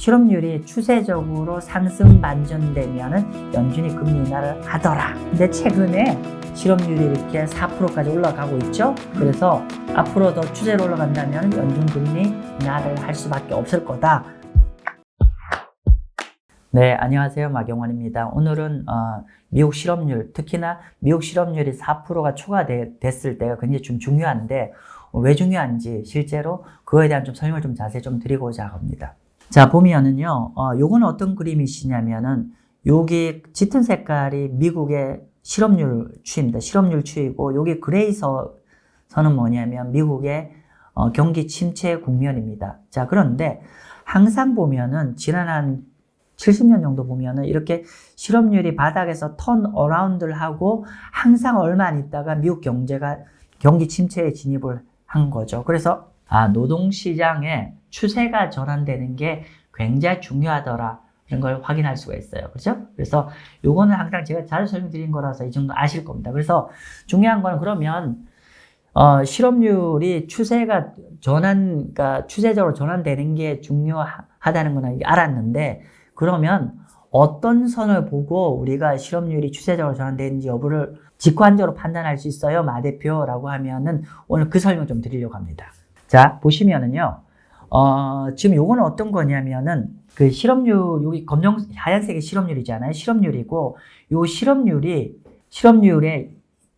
실업률이 추세적으로 상승 반전되면은 연준이 금리 인하를 하더라. 근데 최근에 실업률이 이렇게 4%까지 올라가고 있죠. 그래서 앞으로 더 추세로 올라간다면 연준 금리 인하를 할 수밖에 없을 거다. 네, 안녕하세요. 마경원입니다. 오늘은 미국 실업률, 특히나 미국 실업률이 4%가 초과됐을 때가 굉장히 좀 중요한데 왜 중요한지 실제로 그거에 대한 좀 설명을 좀 자세히 좀 드리고자 합니다. 자, 보면은요, 요거는 어떤 그림이시냐면은 여기 짙은 색깔이 미국의 실업률 추이입니다. 실업률 추이고 여기 그레이 선은 뭐냐면 미국의 경기 침체 국면입니다. 자, 그런데 항상 보면은 지난 한 70년 정도 보면은 이렇게 실업률이 바닥에서 턴 어라운드를 하고 항상 얼마 안 있다가 미국 경제가 경기 침체에 진입을 한 거죠. 그래서 노동시장의 추세가 전환되는 게 굉장히 중요하더라. 이런 걸 확인할 수가 있어요. 그렇죠? 그래서 요거는 항상 제가 자주 설명드린 거라서 이 정도 아실 겁니다. 그래서 중요한 거는 그러면 실업률이 그러니까 추세적으로 전환되는 게 중요하다는 건 알았는데 그러면 어떤 선을 보고 우리가 실업률이 추세적으로 전환되는지 여부를 직관적으로 판단할 수 있어요, 마 대표라고 하면은 오늘 그 설명 좀 드리려고 합니다. 자, 보시면은요, 지금 요거는 어떤 거냐면은 그 실업률, 여기 하얀색이 실업률이잖아요. 실업률이고, 요 실업률의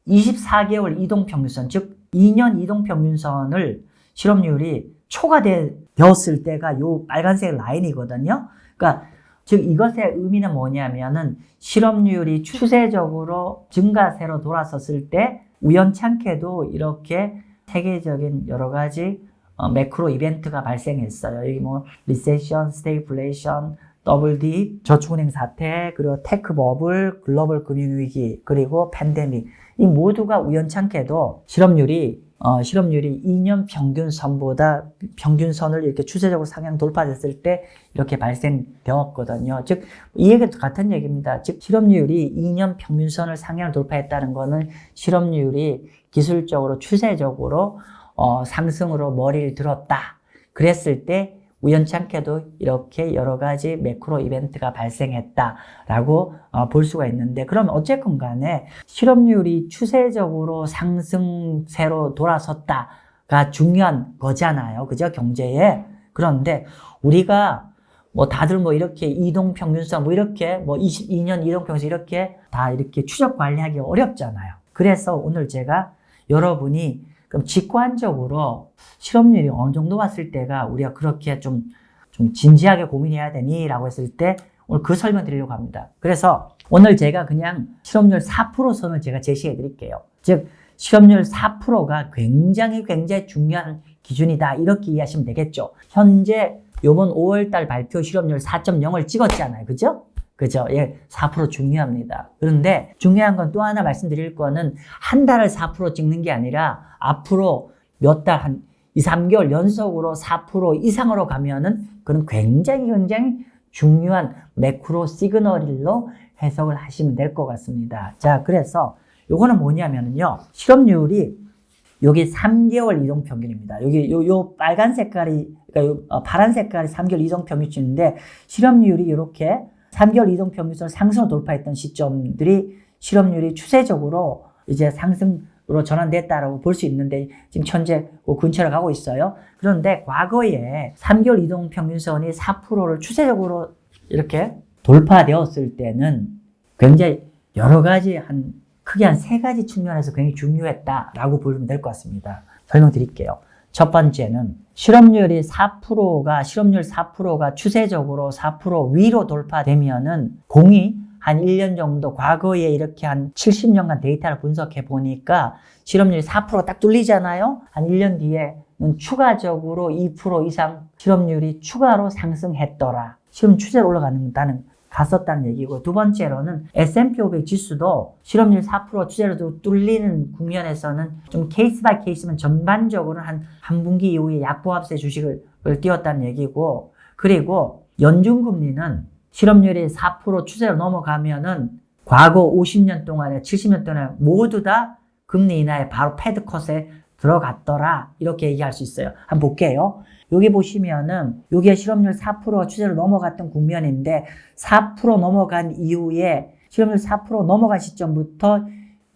24개월 이동평균선, 즉 2년 이동평균선을 실업률이 초과되었을 때가 요 빨간색 라인이거든요. 그러니까 즉 이것의 의미는 뭐냐면은 실업률이 추세적으로 증가세로 돌아섰을 때 우연찮게도 이렇게 세계적인 여러 가지 매크로 이벤트가 발생했어요. 여기 뭐 리세션, 스태그플레이션, 더블 D, 저축은행 사태, 그리고 테크 버블, 글로벌 금융위기, 그리고 팬데믹. 이 모두가 우연찮게도 실업률이 2년 평균선을 이렇게 추세적으로 상향 돌파됐을 때 이렇게 발생되었거든요. 즉, 이 얘기도 같은 얘기입니다. 즉, 실업률이 2년 평균선을 상향 돌파했다는 것은 실업률이 기술적으로 추세적으로 상승으로 머리를 들었다. 그랬을 때 우연찮게도 이렇게 여러 가지 매크로 이벤트가 발생했다라고 볼 수가 있는데 그러면 어쨌건 간에 실업률이 추세적으로 상승세로 돌아섰다가 중요한 거잖아요. 그죠? 경제에. 그런데 우리가 뭐 다들 뭐 이렇게 이동평균선 뭐 이렇게 뭐 22년 이동평균선 이렇게 다 이렇게 추적 관리하기 어렵잖아요. 그래서 오늘 제가 여러분이 그럼 직관적으로 실업률이 어느 정도 왔을 때가 우리가 그렇게 좀 진지하게 고민해야 되니? 라고 했을 때 오늘 그 설명 드리려고 합니다. 그래서 오늘 제가 그냥 실업률 4% 선을 제가 제시해 드릴게요. 즉, 실업률 4%가 굉장히 중요한 기준이다. 이렇게 이해하시면 되겠죠. 현재 요번 5월달 발표 실업률 4.0을 찍었잖아요. 그죠? 그죠? 예, 4% 중요합니다. 그런데 중요한 건 또 하나 말씀드릴 거는 한 달을 4% 찍는 게 아니라 앞으로 몇 달, 한 2, 3개월 연속으로 4% 이상으로 가면은 그건 굉장히 중요한 매크로 시그널로 해석을 하시면 될 것 같습니다. 자, 그래서 요거는 뭐냐면요. 실업률이 여기 3개월 이동평균입니다. 여기 요 빨간 색깔이, 그러니까 파란 색깔이 3개월 이동평균인데 실업률이 이렇게 3개월 이동평균선 상승을 돌파했던 시점들이 실업률이 추세적으로 이제 상승으로 전환됐다라고 볼 수 있는데 지금 현재 그 근처로 가고 있어요. 그런데 과거에 3개월 이동평균선이 4%를 추세적으로 이렇게 돌파되었을 때는 굉장히 여러 가지 크게 한 3가지 측면에서 굉장히 중요했다라고 보면 될 것 같습니다. 설명드릴게요. 첫 번째는 실업률 4%가 추세적으로 4% 위로 돌파되면은 공이 한 1년 정도 과거에 이렇게 한 70년간 데이터를 분석해 보니까 실업률이 4% 딱 뚫리잖아요. 한 1년 뒤에는 추가적으로 2% 이상 실업률이 추가로 상승했더라. 실업률 추세로 갔었다는 얘기고, 두 번째로는 S&P 500 지수도 실업률 4% 추세로 뚫리는 국면에서는 좀 케이스 바이 케이스면 전반적으로는 한 분기 이후에 약보합세 주식을 띄웠다는 얘기고, 그리고 연준금리는 실업률이 4% 추세로 넘어가면은 과거 50년 동안에 70년 동안에 모두 다 금리 인하에 바로 패드 컷에 들어갔더라. 이렇게 얘기할 수 있어요. 한번 볼게요. 여기 보시면은 여기에 실업률 4%가 추세로 넘어갔던 국면인데 4% 넘어간 이후에 실업률 4% 넘어간 시점부터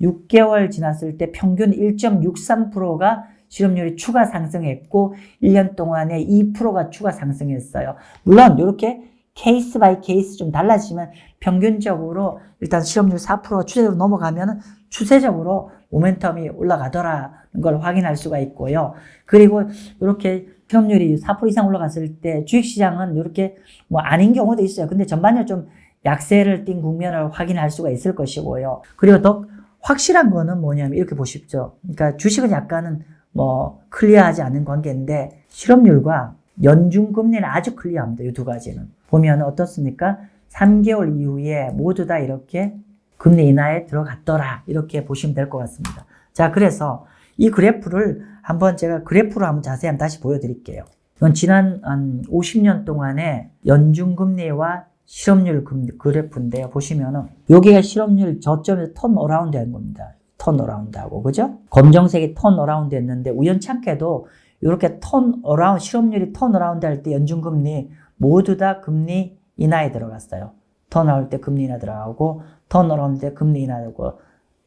6개월 지났을 때 평균 1.63%가 실업률이 추가 상승했고 1년 동안에 2%가 추가 상승했어요. 물론 이렇게 케이스 바이 케이스 좀 달라지면 평균적으로 일단 실업률 4% 추세로 넘어가면 추세적으로 모멘텀이 올라가더라는 걸 확인할 수가 있고요. 그리고 이렇게 실업률이 4% 이상 올라갔을 때 주식시장은 이렇게 뭐 아닌 경우도 있어요. 근데 전반적으로 좀 약세를 띈 국면을 확인할 수가 있을 것이고요. 그리고 더 확실한 거는 뭐냐면 이렇게 보십시오. 그러니까 주식은 약간은 뭐 클리어하지 않는 관계인데 실업률과 연준금리는 아주 클리어합니다. 이 두 가지는. 보면 어떻습니까? 3개월 이후에 모두 다 이렇게 금리 인하에 들어갔더라. 이렇게 보시면 될 것 같습니다. 자, 그래서 이 그래프를 한번 제가 그래프로 한번 자세히 한번 다시 보여드릴게요. 이건 지난 한 50년 동안의 연준금리와 실업률 그래프인데요. 보시면은 여기가 실업률 저점에서 턴 어라운드 한 겁니다. 턴 어라운드 하고, 그죠? 검정색이 턴 어라운드 했는데 우연찮게도 이렇게 턴 어라운드, 실업률이 턴 어라운드 할 때 연준금리 모두 다 금리 인하에 들어갔어요. 턴 어라운드 때 금리 인하 들어가고, 턴 어라운드 때 금리 인하고,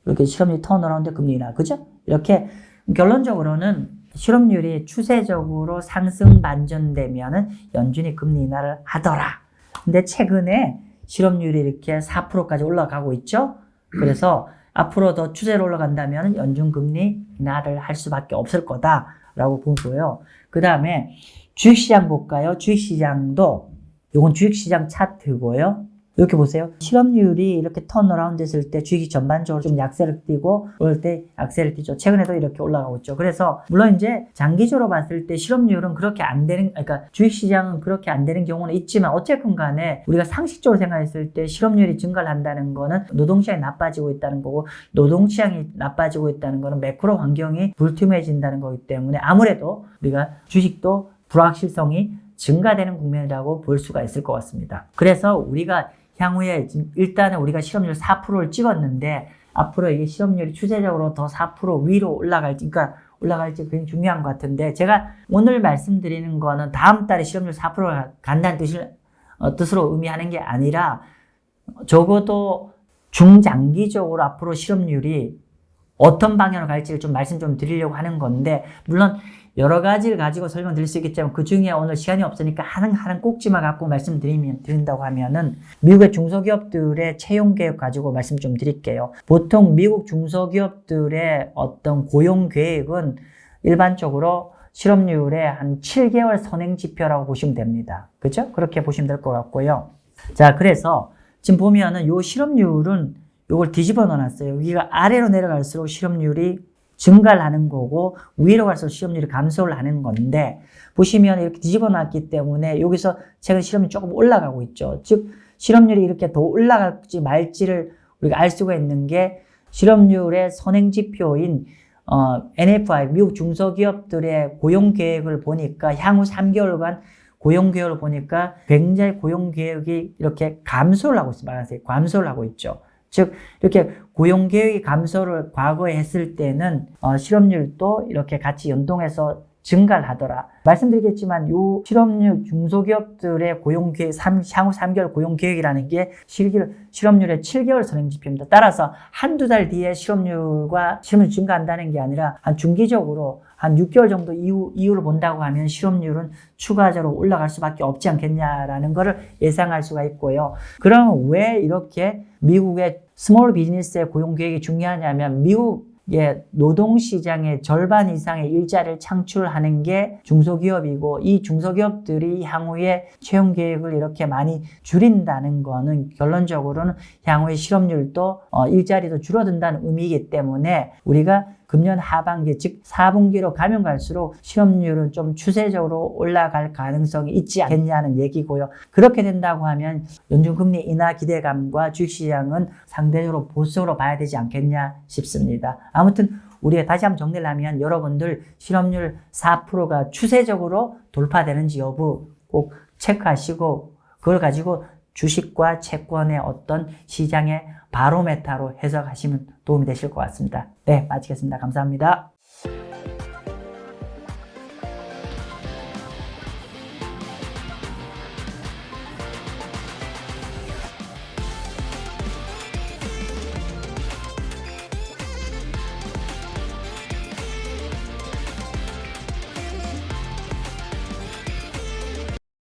이렇게 실업률이 턴 어라운드 때 금리 인하, 그죠? 이렇게 결론적으로는 실업률이 추세적으로 상승 반전되면은 연준이 금리 인하를 하더라. 근데 최근에 실업률이 이렇게 4%까지 올라가고 있죠? 그래서 앞으로 더 추세로 올라간다면 연준 금리 인하를 할 수밖에 없을 거다라고 보고요. 그 다음에 주식시장 볼까요? 주식시장도 이건 주식시장 차트고요. 이렇게 보세요. 실업률이 이렇게 턴어라운드 했을 때 주식이 전반적으로 좀 약세를 띠고 그럴 때 약세를 띠죠. 최근에도 이렇게 올라가고 있죠. 그래서 물론 이제 장기적으로 봤을 때 실업률은 그렇게 안 되는, 그러니까 주식시장은 그렇게 안 되는 경우는 있지만 어쨌든 간에 우리가 상식적으로 생각했을 때 실업률이 증가를 한다는 거는 노동시장이 나빠지고 있다는 거고 노동시장이 나빠지고 있다는 거는 매크로 환경이 불투명해진다는 거기 때문에 아무래도 우리가 주식도 불확실성이 증가되는 국면이라고 볼 수가 있을 것 같습니다. 그래서 우리가 향후에 일단은 우리가 실업률 4%를 찍었는데 앞으로 이게 실업률이 추세적으로 더 4% 위로 올라갈지, 그러니까 올라갈지 굉장히 중요한 것 같은데 제가 오늘 말씀드리는 거는 다음 달에 실업률 4%가 간다는 뜻으로 의미하는 게 아니라 적어도 중장기적으로 앞으로 실업률이 어떤 방향으로 갈지를 좀 말씀 좀 드리려고 하는 건데 물론 여러 가지를 가지고 설명드릴 수 있겠지만 그 중에 오늘 시간이 없으니까 하나하나 꼭지만 갖고 말씀드린다고 하면은 미국의 중소기업들의 채용 계획 가지고 말씀 좀 드릴게요. 보통 미국 중소기업들의 어떤 고용 계획은 일반적으로 실업률의 한 7개월 선행 지표라고 보시면 됩니다. 그렇죠? 그렇게 보시면 될 것 같고요. 자, 그래서 지금 보면은 요 실업률은 요걸 뒤집어 넣어놨어요. 여기가 아래로 내려갈수록 실업률이 증가를 하는 거고 위로 갈수록 실업률이 감소를 하는 건데 보시면 이렇게 뒤집어 놨기 때문에 여기서 최근 실업률이 조금 올라가고 있죠. 즉 실업률이 이렇게 더 올라갈지 말지를 우리가 알 수가 있는 게 실업률의 선행지표인 NFI 미국 중소기업들의 고용계획을 보니까 향후 3개월간 고용계획을 보니까 굉장히 고용계획이 이렇게 감소를 하고 있습니다. 감소를 하고 있죠. 즉 이렇게 고용계획이 감소를 과거에 했을 때는 실업률도 이렇게 같이 연동해서 증가를 하더라. 말씀드리겠지만 요 실업률 중소기업들의 고용계획 향후 3개월 고용계획이라는 게 실업률의 7개월 선행지표입니다. 따라서 한두 달 뒤에 실업률 증가한다는 게 아니라 한 중기적으로 한 6개월 정도 이후를 본다고 하면 실업률은 추가적으로 올라갈 수밖에 없지 않겠냐라는 것을 예상할 수가 있고요. 그럼 왜 이렇게 미국의 스몰 비즈니스의 고용 계획이 중요하냐면 미국의 노동시장의 절반 이상의 일자리를 창출하는 게 중소기업이고 이 중소기업들이 향후에 채용 계획을 이렇게 많이 줄인다는 거는 결론적으로는 향후의 실업률도 일자리도 줄어든다는 의미이기 때문에 우리가 금년 하반기 즉 4분기로 가면 갈수록 실업률은 좀 추세적으로 올라갈 가능성이 있지 않겠냐는 얘기고요. 그렇게 된다고 하면 연준금리 인하 기대감과 주식시장은 상대적으로 보수적으로 봐야 되지 않겠냐 싶습니다. 아무튼 우리가 다시 한번 정리를 하면 여러분들 실업률 4%가 추세적으로 돌파되는지 여부 꼭 체크하시고 그걸 가지고 주식과 채권의 어떤 시장의 바로메타로 해석하시면 도움이 되실 것 같습니다. 네, 마치겠습니다. 감사합니다.